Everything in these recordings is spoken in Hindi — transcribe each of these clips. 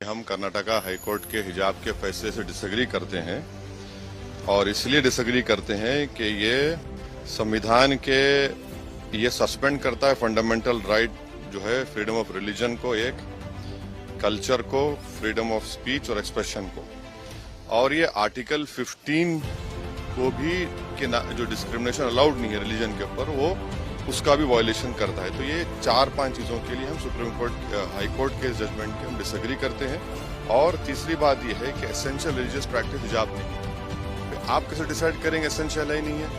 हम कर्नाटका हाईकोर्ट के हिजाब के फैसले से डिसएग्री करते हैं और इसलिए डिसएग्री करते हैं कि ये संविधान के ये सस्पेंड करता है फंडामेंटल राइट जो है फ्रीडम ऑफ रिलीजन को, एक कल्चर को, फ्रीडम ऑफ स्पीच और एक्सप्रेशन को। और ये आर्टिकल 15 को भी कि जो डिस्क्रिमिनेशन अलाउड नहीं है रिलीजन के ऊपर, वो उसका भी वायलेशन करता है। तो ये 4-5 चीजों के लिए हम सुप्रीम कोर्ट हाई कोर्ट के जजमेंट के हम डिसएग्री करते हैं। और तीसरी बात यह है कि एसेंशियल रिलीजियस प्रैक्टिस हिजाब नहीं है। आप कैसे डिसाइड करेंगे एसेंशियल है नहीं है?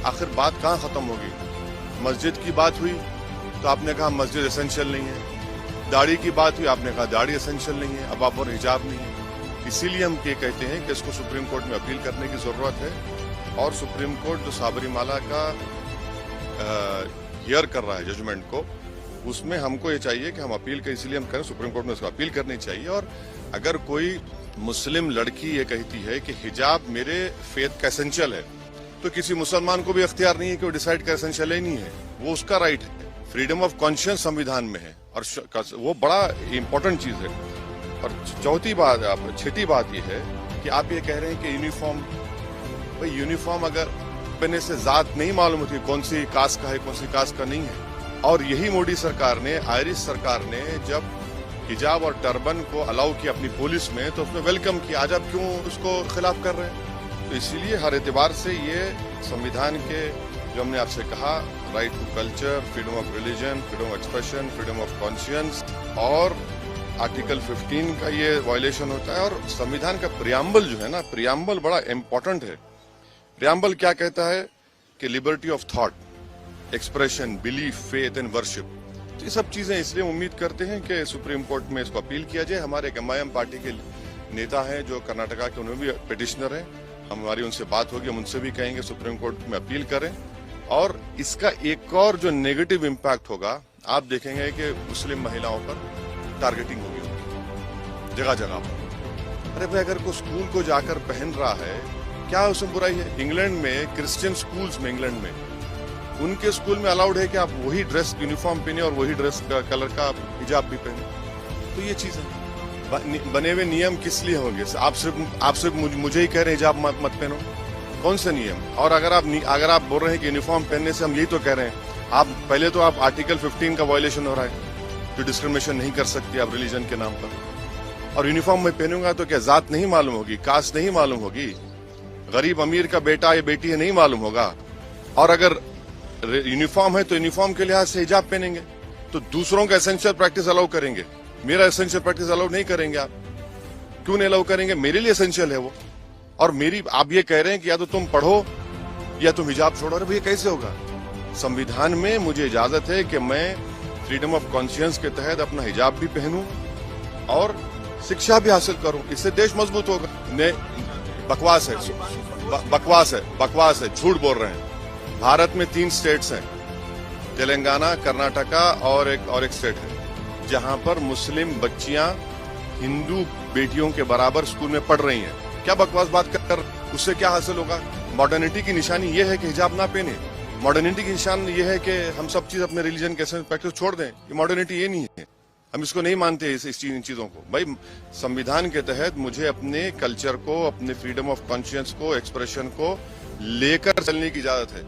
आखिर बात कहाँ खत्म होगी? मस्जिद की बात हुई तो आपने कहा मस्जिद एसेंशियल नहीं है, दाढ़ी की बात हुई आपने कहा दाढ़ी एसेंशियल नहीं है, अब आप और हिजाब नहीं है। इसीलिए हम ये कहते हैं कि इसको सुप्रीम कोर्ट में अपील करने की जरूरत है। और सुप्रीम कोर्ट जो साबरीमाला का हियर कर रहा है जजमेंट को, उसमें हमको ये चाहिए कि हम अपील करें, इसलिए हम करें सुप्रीम कोर्ट में उसको अपील करनी चाहिए। और अगर कोई मुस्लिम लड़की ये कहती है कि हिजाब मेरे फेथ का एसेंशियल है, तो किसी मुसलमान को भी अख्तियार नहीं है कि वो डिसाइड कर एसेंशियल है नहीं है, वो उसका राइट है। फ्रीडम ऑफ कॉन्शियंस संविधान में है और वो बड़ा इंपॉर्टेंट चीज है। और छठी बात ये है कि आप ये कह रहे हैं कि यूनिफॉर्म, भाई यूनिफॉर्म अगर पहनने से जात नहीं मालूम होती कौन सी कास्ट का है कौन सी कास्ट का नहीं है। और यही मोदी सरकार ने, आयरिश सरकार ने जब हिजाब और टर्बन को अलाउ किया अपनी पुलिस में, तो उसमें वेलकम किया। आज आप क्यों उसको खिलाफ कर रहे हैं? तो इसीलिए हर एतबार से ये संविधान के जो हमने आपसे कहा, right to culture, freedom of religion, freedom of expression, freedom of conscience और आर्टिकल 15 का ये वायलेशन होता है। और संविधान का प्रियम्बल जो है ना, प्रियम्बल बड़ा इंपॉर्टेंट है। प्रियम्बल क्या कहता है कि liberty of thought, expression, belief, faith and worship. तो ये सब चीजें इसलिए उम्मीद करते हैं कि सुप्रीम कोर्ट में इसको अपील किया जाए। हमारे एमआईएम पार्टी के नेता हैं जो कर्नाटका के, उन्होंने भी पिटिशनर हैं, हमारी उनसे बात होगी, हम उनसे भी कहेंगे सुप्रीम कोर्ट में अपील करें। और इसका एक और जो नेगेटिव इम्पैक्ट होगा, आप देखेंगे कि मुस्लिम महिलाओं पर टारगेटिंग होगी जगह जगह पर। अरे भाई, अगर कोई स्कूल को जाकर पहन रहा है, क्या उसमें बुराई है? इंग्लैंड में क्रिश्चियन स्कूल्स में, इंग्लैंड में उनके स्कूल में अलाउड है कि आप वही ड्रेस यूनिफॉर्म पहने और वही ड्रेस का कलर का हिजाब भी पहने। तो ये चीज है, बने हुए नियम किस लिए होंगे? आप सिर्फ मुझे ही कह रहे हैं हिजाब मत पहनो, कौन से नियम? और अगर आप बोल रहे हैं कि यूनिफॉर्म पहनने से हम यही तो कह रहे हैं, आप पहले तो आप आर्टिकल 15 का वायलेशन हो रहा है, जो डिस्क्रिमिनेशन नहीं कर सकती आप रिलीजन के नाम पर। और यूनिफॉर्म में पहनूंगा तो क्या जात नहीं मालूम होगी, कास्ट नहीं मालूम होगी, गरीब अमीर का बेटा या बेटी है नहीं मालूम होगा? और अगर यूनिफॉर्म है तो यूनिफॉर्म के लिहाज से हिजाब पहनेंगे, तो दूसरों का एसेंशियल प्रैक्टिस अलाउ करेंगे, मेरा एसेंशियल प्रैक्टिस अलाउ नहीं करेंगे। आप क्यों नहीं अलाउ करेंगे? मेरे लिए एसेंशियल है वो। और आप ये कह रहे हैं कि या तो तुम पढ़ो या तुम हिजाब छोड़ो। अरे भैया, कैसे होगा? संविधान में मुझे इजाजत है कि मैं फ्रीडम ऑफ कॉन्शियंस के तहत अपना हिजाब भी पहनूं और शिक्षा भी हासिल करूं। इससे देश मजबूत होगा। बकवास है, झूठ बोल रहे हैं। भारत में 3 स्टेट्स हैं, तेलंगाना, कर्नाटका और एक स्टेट है, जहां पर मुस्लिम बच्चियां हिंदू बेटियों के बराबर स्कूल में पढ़ रही हैं। क्या बकवास बात कर, उससे क्या हासिल होगा? मॉडर्निटी की निशानी ये है कि हिजाब ना पहने। मॉडर्निटी की निशान ये है कि हम सब चीज अपने रिलीजन के प्रैक्टिस छोड़ दें। ये मॉडर्निटी ये नहीं है, हम इसको नहीं मानते इन चीजों को। भाई, संविधान के तहत मुझे अपने कल्चर को, अपने फ्रीडम ऑफ कॉन्शियंस को, एक्सप्रेशन को लेकर चलने की इजाजत है।